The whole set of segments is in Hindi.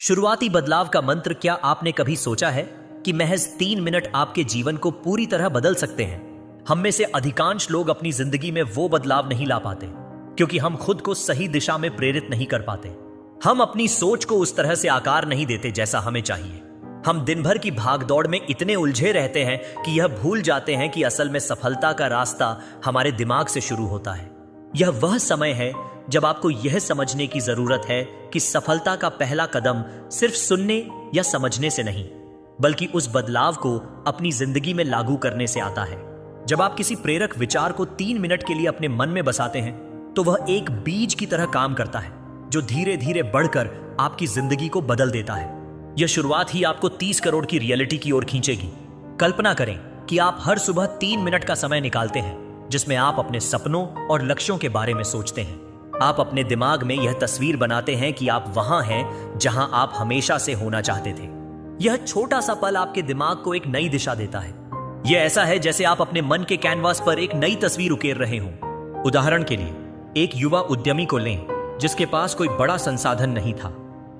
शुरुआती बदलाव का मंत्र। क्या आपने कभी सोचा है कि महज 3 मिनट आपके जीवन को पूरी तरह बदल सकते हैं? हम में से अधिकांश लोग अपनी जिंदगी में वो बदलाव नहीं ला पाते क्योंकि हम खुद को सही दिशा में प्रेरित नहीं कर पाते। हम अपनी सोच को उस तरह से आकार नहीं देते जैसा हमें चाहिए। हम दिन भर की भागदौड़ में इतने उलझे रहते हैं कि यह भूल जाते हैं कि असल में सफलता का रास्ता हमारे दिमाग से शुरू होता है। यह वह समय है जब आपको यह समझने की जरूरत है कि सफलता का पहला कदम सिर्फ सुनने या समझने से नहीं, बल्कि उस बदलाव को अपनी जिंदगी में लागू करने से आता है। जब आप किसी प्रेरक विचार को 3 मिनट के लिए अपने मन में बसाते हैं तो वह एक बीज की तरह काम करता है जो धीरे धीरे बढ़कर आपकी जिंदगी को बदल देता है। यह शुरुआत ही आपको 30 करोड़ की रियलिटी की ओर खींचेगी। कल्पना करें कि आप हर सुबह 3 मिनट का समय निकालते हैं जिसमें आप अपने सपनों और लक्ष्यों के बारे में सोचते हैं। आप अपने दिमाग में यह तस्वीर बनाते हैं कि आप वहां हैं जहां आप हमेशा से होना चाहते थे। यह छोटा सा पल आपके दिमाग को एक नई दिशा देता है। यह ऐसा है जैसे आप अपने मन के कैनवास पर एक नई तस्वीर उकेर रहे हों। उदाहरण के लिए, एक युवा उद्यमी को लें जिसके पास कोई बड़ा संसाधन नहीं था,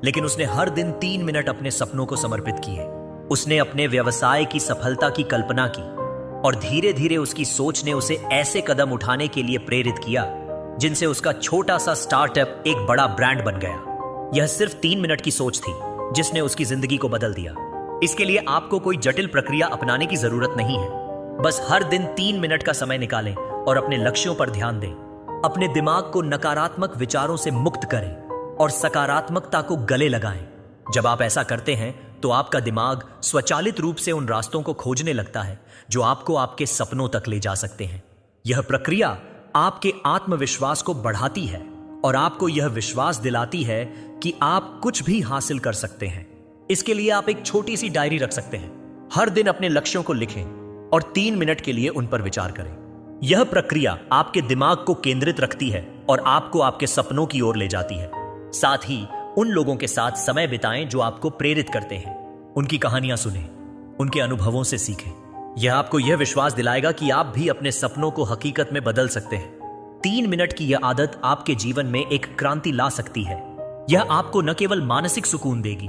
लेकिन उसने हर दिन 3 मिनट अपने सपनों को समर्पित किए। उसने अपने व्यवसाय की सफलता की कल्पना की और धीरे धीरे उसकी सोच ने उसे ऐसे कदम उठाने के लिए प्रेरित किया जिनसे उसका छोटा सा स्टार्टअप एक बड़ा ब्रांड बन गया। यह सिर्फ 3 मिनट की सोच थी जिसने उसकी जिंदगी को बदल दिया। इसके लिए आपको कोई जटिल प्रक्रिया अपनाने की जरूरत नहीं है। बस हर दिन 3 मिनट का समय निकालें और अपने लक्ष्यों पर ध्यान दें। अपने दिमाग को नकारात्मक विचारों से मुक्त करें और सकारात्मकता को गले लगाएं। जब आप ऐसा करते हैं तो आपका दिमाग स्वचालित रूप से उन रास्तों को खोजने लगता है जो आपको आपके सपनों तक ले जा सकते हैं। यह प्रक्रिया आपके आत्मविश्वास को बढ़ाती है और आपको यह विश्वास दिलाती है कि आप कुछ भी हासिल कर सकते हैं। इसके लिए आप एक छोटी सी डायरी रख सकते हैं। हर दिन अपने लक्ष्यों को लिखें और 3 मिनट के लिए उन पर विचार करें। यह प्रक्रिया आपके दिमाग को केंद्रित रखती है और आपको आपके सपनों की ओर ले जाती है। साथ ही उन लोगों के साथ समय बिताएं जो आपको प्रेरित करते हैं। उनकी कहानियां सुनें, उनके अनुभवों से सीखें। यह आपको यह विश्वास दिलाएगा कि आप भी अपने सपनों को हकीकत में बदल सकते हैं। 3 मिनट की यह आदत आपके जीवन में एक क्रांति ला सकती है। यह आपको न केवल मानसिक सुकून देगी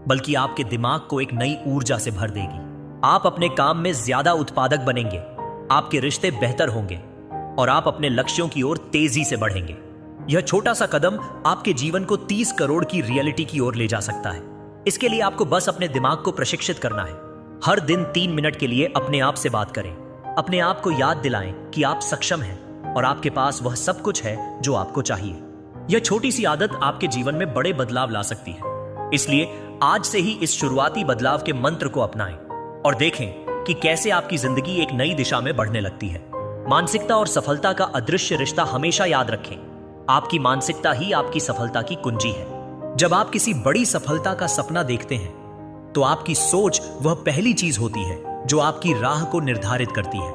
बल्कि आपके दिमाग को एक नई ऊर्जा से भर देगी। आप अपने काम में ज्यादा उत्पादक बनेंगे, आपके रिश्ते बेहतर होंगे और आप अपने लक्ष्यों की ओर तेजी से बढ़ेंगे। यह छोटा सा कदम आपके जीवन को 30 करोड़ की रियलिटी की ओर ले जा सकता है। इसके लिए आपको बस अपने दिमाग को प्रशिक्षित करना है। हर दिन 3 मिनट के लिए अपने आप से बात करें। अपने आप को याद दिलाएं कि आप सक्षम हैं और आपके पास वह सब कुछ है जो आपको चाहिए। यह छोटी सी आदत आपके जीवन में बड़े बदलाव ला सकती है। इसलिए आज से ही इस शुरुआती बदलाव के मंत्र को अपनाएं और देखें कि कैसे आपकी जिंदगी एक नई दिशा में बढ़ने लगती है। मानसिकता और सफलता का अदृश्य रिश्ता हमेशा याद रखें। आपकी मानसिकता ही आपकी सफलता की कुंजी है। जब आप किसी बड़ी सफलता का सपना देखते हैं तो आपकी सोच वह पहली चीज होती है जो आपकी राह को निर्धारित करती है।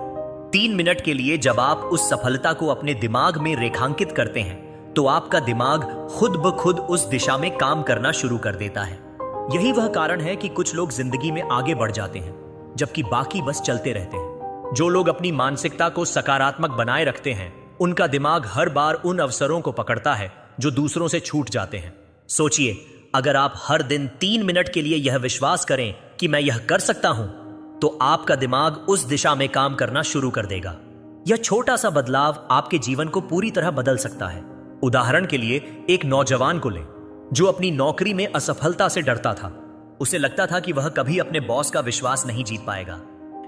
3 मिनट के लिए जब आप उस सफलता को अपने दिमाग में रेखांकित करते हैं तो आपका दिमाग खुद ब खुद उस दिशा में काम करना शुरू कर देता है। यही वह कारण है कि कुछ लोग जिंदगी में आगे बढ़ जाते हैं जबकि बाकी बस चलते रहते हैं। जो लोग अपनी मानसिकता को सकारात्मक बनाए रखते हैं उनका दिमाग हर बार उन अवसरों को पकड़ता है जो दूसरों से छूट जाते हैं। सोचिए, अगर आप हर दिन 3 मिनट के लिए यह विश्वास करें कि मैं यह कर सकता हूं, तो आपका दिमाग उस दिशा में काम करना शुरू कर देगा। यह छोटा सा बदलाव आपके जीवन को पूरी तरह बदल सकता है। उदाहरण के लिए, एक नौजवान को लें जो अपनी नौकरी में असफलता से डरता था। उसे लगता था कि वह कभी अपने बॉस का विश्वास नहीं जीत पाएगा।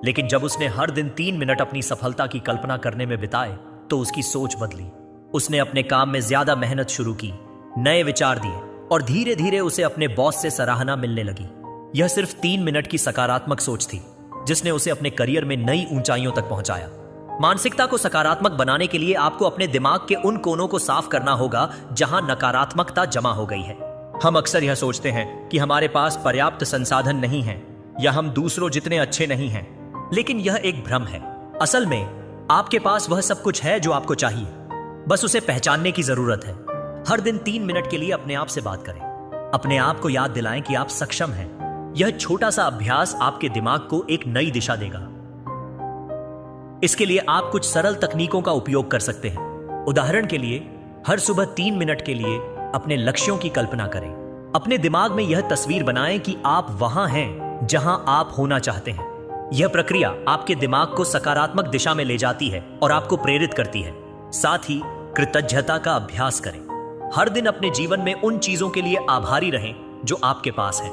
लेकिन जब उसने हर दिन 3 मिनट अपनी सफलता की कल्पना करने में बिताए तो उसकी सोच बदली। उसने अपने काम में ज्यादा मेहनत शुरू की, नए विचार दिए और धीरे धीरे उसे अपने बॉस से सराहना मिलने लगी। यह सिर्फ 3 मिनट की सकारात्मक सोच थी जिसने उसे अपने करियर में नई ऊंचाइयों तक पहुंचाया। मानसिकता को सकारात्मक बनाने के लिए आपको अपने दिमाग के उन कोनों को साफ करना होगा जहां नकारात्मकता जमा हो गई है। हम अक्सर यह सोचते हैं कि हमारे पास पर्याप्त संसाधन नहीं है या हम दूसरों जितने अच्छे नहीं हैं, लेकिन यह एक भ्रम है। असल में आपके पास वह सब कुछ है जो आपको चाहिए, बस उसे पहचानने की जरूरत है। हर दिन 3 मिनट के लिए अपने आप से बात करें। अपने आप को याद दिलाएं कि आप सक्षम हैं। यह छोटा सा अभ्यास आपके दिमाग को एक नई दिशा देगा। इसके लिए आप कुछ सरल तकनीकों का उपयोग कर सकते हैं। उदाहरण के लिए, हर सुबह 3 मिनट के लिए अपने लक्ष्यों की कल्पना करें। अपने दिमाग में यह तस्वीर बनाएं कि आप वहां हैं जहां आप होना चाहते हैं। यह प्रक्रिया आपके दिमाग को सकारात्मक दिशा में ले जाती है और आपको प्रेरित करती है। साथ ही कृतज्ञता का अभ्यास करें। हर दिन अपने जीवन में उन चीजों के लिए आभारी रहें जो आपके पास है।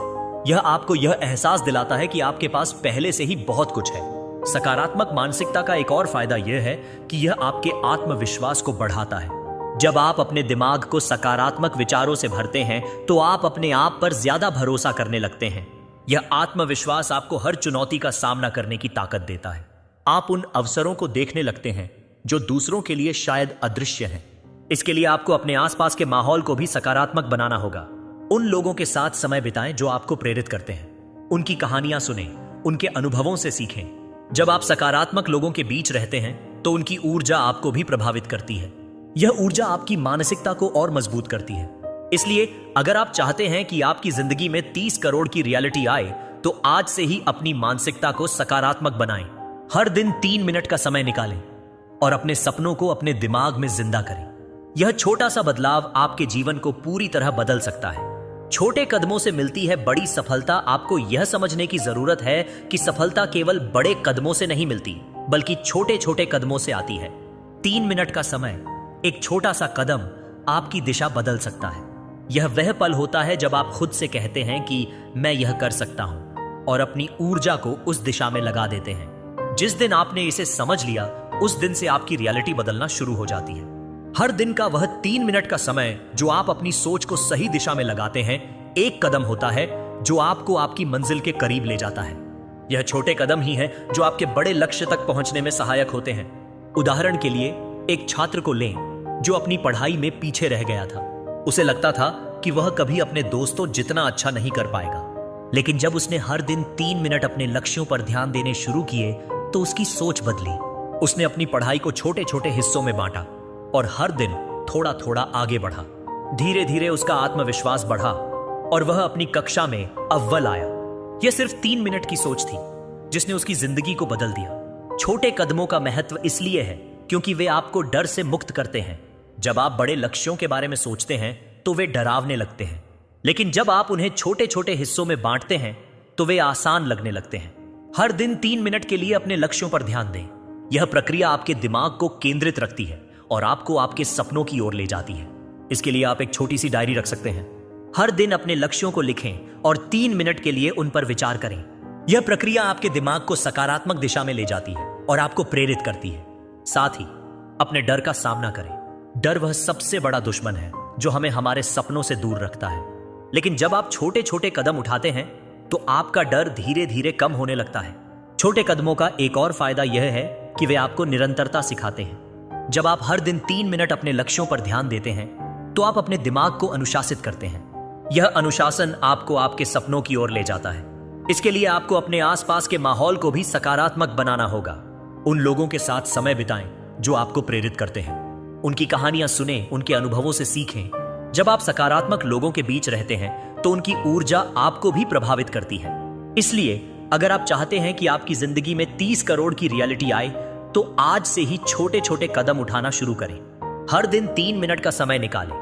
यह आपको यह एहसास दिलाता है कि आपके पास पहले से ही बहुत कुछ है। सकारात्मक मानसिकता का एक और फायदा यह है कि यह आपके आत्मविश्वास को बढ़ाता है। जब आप अपने दिमाग को सकारात्मक विचारों से भरते हैं तो आप अपने आप पर ज्यादा भरोसा करने लगते हैं। यह आत्मविश्वास आपको हर चुनौती का सामना करने की ताकत देता है। आप उन अवसरों को देखने लगते हैं जो दूसरों के लिए शायद अदृश्य हैं। इसके लिए आपको अपने आसपास के माहौल को भी सकारात्मक बनाना होगा। उन लोगों के साथ समय बिताएं जो आपको प्रेरित करते हैं। उनकी कहानियां सुनें, उनके अनुभवों से सीखें। जब आप सकारात्मक लोगों के बीच रहते हैं तो उनकी ऊर्जा आपको भी प्रभावित करती है। यह ऊर्जा आपकी मानसिकता को और मजबूत करती है। इसलिए अगर आप चाहते हैं कि आपकी जिंदगी में 30 करोड़ की रियलिटी आए तो आज से ही अपनी मानसिकता को सकारात्मक बनाएं। हर दिन 3 मिनट का समय निकालें और अपने सपनों को अपने दिमाग में जिंदा करें। यह छोटा सा बदलाव आपके जीवन को पूरी तरह बदल सकता है। छोटे कदमों से मिलती है बड़ी सफलता। आपको यह समझने की जरूरत है कि सफलता केवल बड़े कदमों से नहीं मिलती, बल्कि छोटे छोटे कदमों से आती है। 3 मिनट का समय, एक छोटा सा कदम आपकी दिशा बदल सकता है। यह वह पल होता है जब आप खुद से कहते हैं कि मैं यह कर सकता हूं और अपनी ऊर्जा को उस दिशा में लगा देते हैं। जिस दिन आपने इसे समझ लिया, उस दिन से आपकी रियलिटी बदलना शुरू हो जाती है। हर दिन का वह 3 मिनट का समय जो आप अपनी सोच को सही दिशा में लगाते हैं, एक कदम होता है जो आपको आपकी मंजिल के करीब ले जाता है। यह छोटे कदम ही हैं जो आपके बड़े लक्ष्य तक पहुंचने में सहायक होते हैं। उदाहरण के लिए एक छात्र को लें जो अपनी पढ़ाई में पीछे रह गया था। उसे लगता था कि वह कभी अपने दोस्तों जितना अच्छा नहीं कर पाएगा, लेकिन जब उसने हर दिन 3 मिनट अपने लक्ष्यों पर ध्यान देने शुरू किए तो उसकी सोच बदली। उसने अपनी पढ़ाई को छोटे छोटे हिस्सों में बांटा और हर दिन थोड़ा थोड़ा आगे बढ़ा। धीरे धीरे उसका आत्मविश्वास बढ़ा और वह अपनी कक्षा में अव्वल आया। यह सिर्फ 3 मिनट की सोच थी जिसने उसकी जिंदगी को बदल दिया। छोटे कदमों का महत्व इसलिए है क्योंकि वे आपको डर से मुक्त करते हैं। जब आप बड़े लक्ष्यों के बारे में सोचते हैं तो वे डरावने लगते हैं, लेकिन जब आप उन्हें छोटे छोटे हिस्सों में बांटते हैं तो वे आसान लगने लगते हैं। हर दिन 3 मिनट के लिए अपने लक्ष्यों पर ध्यान दें। यह प्रक्रिया आपके दिमाग को केंद्रित रखती है और आपको आपके सपनों की ओर ले जाती है। इसके लिए आप एक छोटी सी डायरी रख सकते हैं। हर दिन अपने लक्ष्यों को लिखें और 3 मिनट के लिए उन पर विचार करें। यह प्रक्रिया आपके दिमाग को सकारात्मक दिशा में ले जाती है और आपको प्रेरित करती है। साथ ही अपने डर का सामना करें। डर वह सबसे बड़ा दुश्मन है जो हमें हमारे सपनों से दूर रखता है, लेकिन जब आप छोटे छोटे कदम उठाते हैं तो आपका डर धीरे धीरे कम होने लगता है। छोटे कदमों का एक और फायदा यह है कि वे आपको निरंतरता सिखाते हैं। जब आप हर दिन 3 मिनट अपने लक्ष्यों पर ध्यान देते हैं तो आप अपने दिमाग को अनुशासित करते हैं। यह अनुशासन आपको आपके सपनों की ओर ले जाता है। इसके लिए आपको अपने आसपास के माहौल को भी सकारात्मक बनाना होगा। उन लोगों के साथ समय बिताएं जो आपको प्रेरित करते हैं। उनकी कहानियां सुनें, उनके अनुभवों से सीखें। जब आप सकारात्मक लोगों के बीच रहते हैं तो उनकी ऊर्जा आपको भी प्रभावित करती है। इसलिए अगर आप चाहते हैं कि आपकी जिंदगी में 30 करोड़ की रियलिटी आए तो आज से ही छोटे छोटे कदम उठाना शुरू करें। हर दिन 3 मिनट का समय निकालें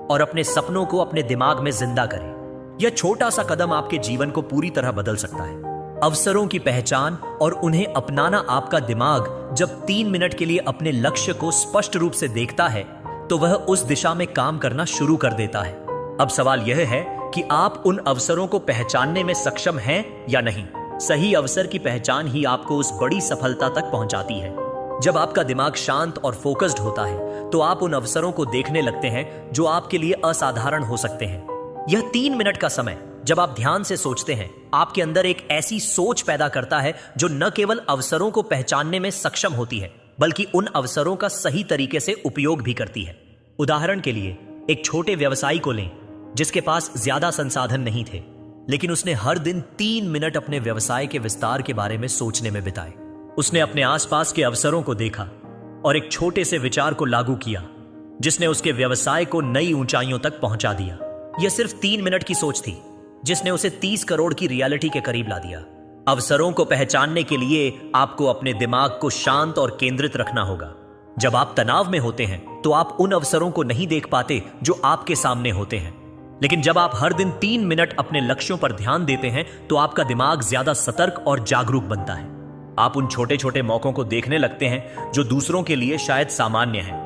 और अपने सपनों को अपने दिमाग में जिंदा करें। यह छोटा सा कदम आपके जीवन को पूरी तरह बदल सकता है। अवसरों की पहचान और उन्हें अपनाना। आपका दिमाग जब 3 मिनट के लिए अपने लक्ष्य को स्पष्ट रूप से देखता है तो वह उस दिशा में काम करना शुरू कर देता है। अब सवाल यह है कि आप उन अवसरों को पहचानने में सक्षम हैं या नहीं। सही अवसर की पहचान ही आपको उस बड़ी सफलता तक पहुंचाती है। जब आपका दिमाग शांत और फोकस्ड होता है तो आप उन अवसरों को देखने लगते हैं जो आपके लिए असाधारण हो सकते हैं। यह 3 मिनट का समय जब आप ध्यान से सोचते हैं, आपके अंदर एक ऐसी सोच पैदा करता है जो न केवल अवसरों को पहचानने में सक्षम होती है, बल्कि उन अवसरों का सही तरीके से उपयोग भी करती है। उदाहरण के लिए एक छोटे व्यवसायी को लें जिसके पास ज्यादा संसाधन नहीं थे, लेकिन उसने हर दिन 3 मिनट अपने व्यवसाय के विस्तार के बारे में सोचने में बिताए। उसने अपने आसपास के अवसरों को देखा और एक छोटे से विचार को लागू किया जिसने उसके व्यवसाय को नई ऊंचाइयों तक पहुंचा दिया। यह सिर्फ 3 मिनट की सोच थी जिसने उसे 30 करोड़ की रियलिटी के करीब ला दिया। अवसरों को पहचानने के लिए आपको अपने दिमाग को शांत और केंद्रित रखना होगा। जब आप तनाव में होते हैं तो आप उन अवसरों को नहीं देख पाते जो आपके सामने होते हैं। लेकिन जब आप हर दिन 3 मिनट अपने लक्ष्यों पर ध्यान देते हैं तो आपका दिमाग ज्यादा सतर्क और जागरूक बनता है। आप उन छोटे छोटे मौकों को देखने लगते हैं जो दूसरों के लिए शायद सामान्य है।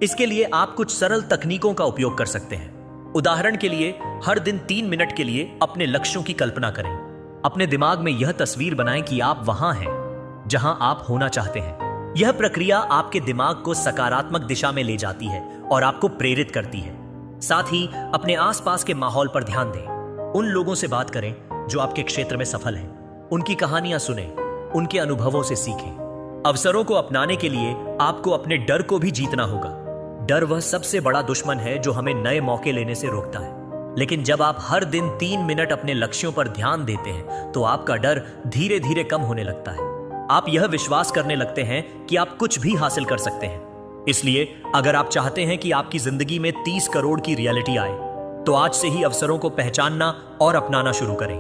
इसके लिए आप कुछ सरल तकनीकों का उपयोग कर सकते हैं। उदाहरण के लिए, हर दिन 3 मिनट के लिए अपने लक्ष्यों की कल्पना करें। अपने दिमाग में यह तस्वीर बनाएं कि आप वहां हैं जहां आप होना चाहते हैं। यह प्रक्रिया आपके दिमाग को सकारात्मक दिशा में ले जाती है और आपको प्रेरित करती है। साथ ही अपने आसपास के माहौल पर ध्यान दें। उन लोगों से बात करें जो आपके क्षेत्र में सफल हैं। उनकी कहानियां सुनें, उनके अनुभवों से सीखें। अवसरों को अपनाने के लिए आपको अपने डर को भी जीतना होगा। डर वह सबसे बड़ा दुश्मन है जो हमें नए मौके लेने से रोकता है। लेकिन जब आप हर दिन 3 मिनट अपने लक्ष्यों पर ध्यान देते हैं तो आपका डर धीरे धीरे कम होने लगता है। आप यह विश्वास करने लगते हैं कि आप कुछ भी हासिल कर सकते हैं। इसलिए अगर आप चाहते हैं कि आपकी जिंदगी में 30 करोड़ की रियलिटी आए तो आज से ही अवसरों को पहचानना और अपनाना शुरू करें।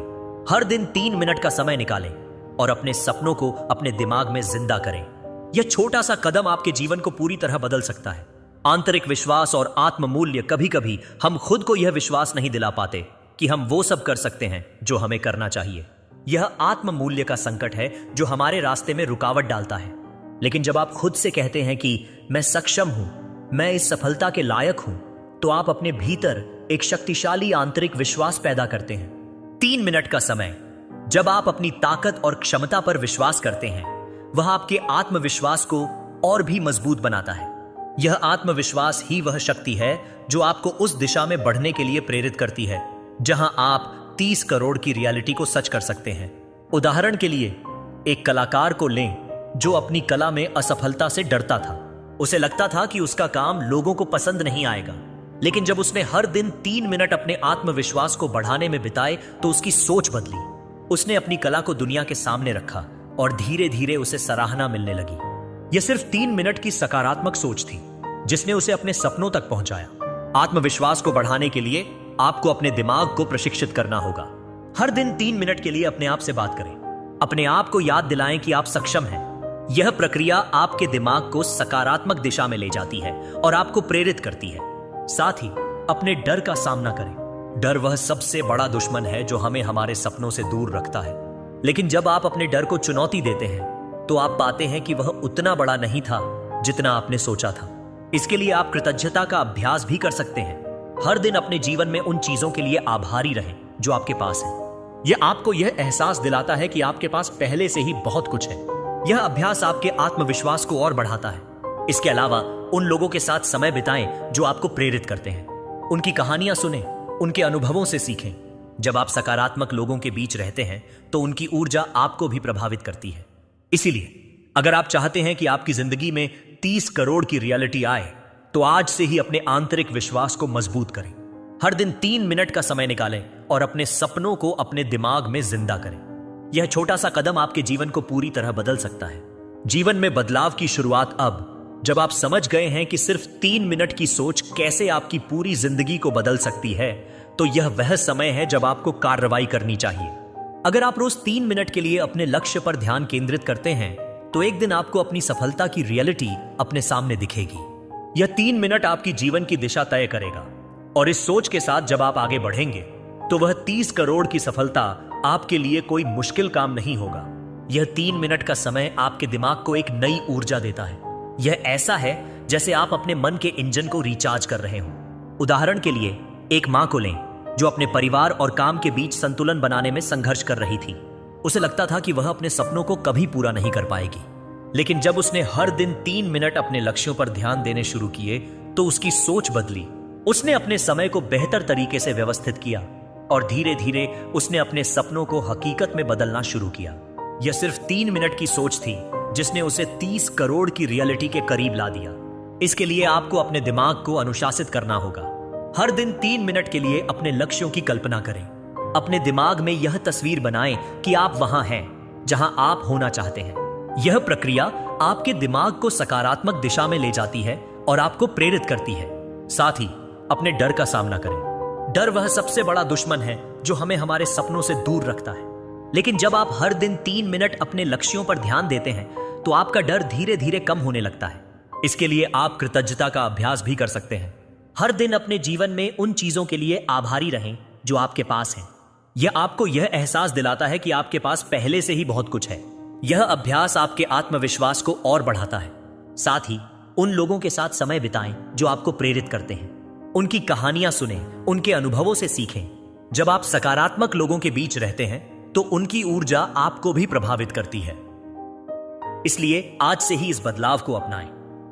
हर दिन 3 मिनट का समय निकालें और अपने सपनों को अपने दिमाग में जिंदा करें। यह छोटा सा कदम आपके जीवन को पूरी तरह बदल सकता है। आंतरिक विश्वास और आत्म मूल्य, कभी कभी हम खुद को यह विश्वास नहीं दिला पाते कि हम वो सब कर सकते हैं जो हमें करना चाहिए। यह आत्म मूल्य का संकट है जो हमारे रास्ते में रुकावट डालता है। लेकिन जब आप खुद से कहते हैं कि मैं सक्षम हूं, मैं इस सफलता के लायक हूं, तो आप अपने भीतर एक शक्तिशाली आंतरिक विश्वास पैदा करते हैं। 3 मिनट का समय, जब आप अपनी ताकत और क्षमता पर विश्वास करते हैं, वह आपके आत्मविश्वास को और भी मजबूत बनाता है। यह आत्मविश्वास ही वह शक्ति है जो आपको उस दिशा में बढ़ने के लिए प्रेरित करती है जहां आप 30 करोड़ की रियलिटी को सच कर सकते हैं। उदाहरण के लिए, एक कलाकार को लें जो अपनी कला में असफलता से डरता था। उसे लगता था कि उसका काम लोगों को पसंद नहीं आएगा। लेकिन जब उसने हर दिन 3 मिनट अपने आत्मविश्वास को बढ़ाने में बिताए तो उसकी सोच बदली। उसने अपनी कला को दुनिया के सामने रखा और धीरे धीरे उसे सराहना मिलने लगी। यह सिर्फ 3 मिनट की सकारात्मक सोच थी जिसने उसे अपने सपनों तक पहुंचाया। आत्मविश्वास को बढ़ाने के लिए आपको अपने दिमाग को प्रशिक्षित करना होगा। हर दिन 3 मिनट के लिए अपने आप से बात करें। अपने आप को याद दिलाएं कि आप सक्षम हैं। यह प्रक्रिया आपके दिमाग को सकारात्मक दिशा में ले जाती है और आपको प्रेरित करती है। साथ ही अपने डर का सामना करें। डर वह सबसे बड़ा दुश्मन है जो हमें हमारे सपनों से दूर रखता है। लेकिन जब आप अपने डर को चुनौती देते हैं तो आप पाते हैं कि वह उतना बड़ा नहीं था जितना आपने सोचा था। इसके लिए आप कृतज्ञता का अभ्यास भी कर सकते हैं। हर दिन अपने जीवन में उन चीजों के लिए आभारी रहें जो आपके पास है। यह आपको यह एहसास दिलाता है कि आपके पास पहले से ही बहुत कुछ है। यह अभ्यास आपके आत्मविश्वास को और बढ़ाता है। इसके अलावा उन लोगों के साथ समय बिताएं जो आपको प्रेरित करते हैं। उनकी कहानियां सुनें, उनके अनुभवों से सीखें। जब आप सकारात्मक लोगों के बीच रहते हैं तो उनकी ऊर्जा आपको भी प्रभावित करती है। इसीलिए अगर आप चाहते हैं कि आपकी जिंदगी में 30 करोड़ की रियलिटी आए तो आज से ही अपने आंतरिक विश्वास को मजबूत करें। हर दिन 3 मिनट का समय निकालें और अपने सपनों को अपने दिमाग में जिंदा करें। यह छोटा सा कदम आपके जीवन को पूरी तरह बदल सकता है। जीवन में बदलाव की शुरुआत अब, जब आप समझ गए हैं कि सिर्फ 3 मिनट की सोच कैसे आपकी पूरी जिंदगी को बदल सकती है, तो यह वह समय है जब आपको कार्रवाई करनी चाहिए। अगर आप रोज 3 मिनट के लिए अपने लक्ष्य पर ध्यान केंद्रित करते हैं तो एक दिन आपको अपनी सफलता की रियलिटी अपने सामने दिखेगी। यह 3 मिनट आपकी जीवन की दिशा तय करेगा और इस सोच के साथ जब आप आगे बढ़ेंगे तो वह 30 करोड़ की सफलता आपके लिए कोई मुश्किल काम नहीं होगा। यह 3 मिनट का समय आपके दिमाग को एक नई ऊर्जा देता है। यह ऐसा है जैसे आप अपने मन के इंजन को रिचार्ज कर रहे हो। उदाहरण के लिए, एक मां को लें जो अपने परिवार और काम के बीच संतुलन बनाने में संघर्ष कर रही थी। उसे लगता था कि वह अपने सपनों को कभी पूरा नहीं कर पाएगी। लेकिन जब उसने हर दिन 3 मिनट अपने लक्ष्यों पर ध्यान देने शुरू किए तो उसकी सोच बदली। उसने अपने समय को बेहतर तरीके से व्यवस्थित किया और धीरे धीरे उसने अपने सपनों को हकीकत में बदलना शुरू किया। यह सिर्फ 3 मिनट की सोच थी जिसने उसे 30 करोड़ की रियलिटी के करीब ला दिया। इसके लिए आपको अपने दिमाग को अनुशासित करना होगा। हर दिन 3 मिनट के लिए अपने लक्ष्यों की कल्पना करें। अपने दिमाग में यह तस्वीर बनाएं कि आप वहां हैं जहां आप होना चाहते हैं। यह प्रक्रिया आपके दिमाग को सकारात्मक दिशा में ले जाती है और आपको प्रेरित करती है। साथ ही अपने डर का सामना करें। डर वह सबसे बड़ा दुश्मन है जो हमें हमारे सपनों से दूर रखता है। लेकिन जब आप हर दिन 3 मिनट अपने लक्ष्यों पर ध्यान देते हैं तो आपका डर धीरे धीरे कम होने लगता है। इसके लिए आप कृतज्ञता का अभ्यास भी कर सकते हैं। हर दिन अपने जीवन में उन चीजों के लिए आभारी रहें जो आपके पास हैं। यह आपको यह एहसास दिलाता है कि आपके पास पहले से ही बहुत कुछ है। यह अभ्यास आपके आत्मविश्वास को और बढ़ाता है। साथ ही उन लोगों के साथ समय बिताएं जो आपको प्रेरित करते हैं। उनकी कहानियां सुनें, उनके अनुभवों से सीखें। जब आप सकारात्मक लोगों के बीच रहते हैं तो उनकी ऊर्जा आपको भी प्रभावित करती है। इसलिए आज से ही इस बदलाव को अपनाएं।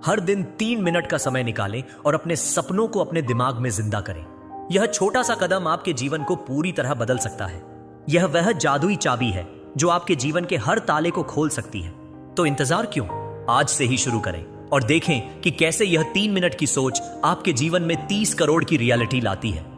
हर दिन 3 मिनट का समय निकालें और अपने सपनों को अपने दिमाग में जिंदा करें। यह छोटा सा कदम आपके जीवन को पूरी तरह बदल सकता है। यह वह जादुई चाबी है जो आपके जीवन के हर ताले को खोल सकती है। तो इंतजार क्यों, आज से ही शुरू करें और देखें कि कैसे यह 3 मिनट की सोच आपके जीवन में 30 करोड़ की रियलिटी लाती है।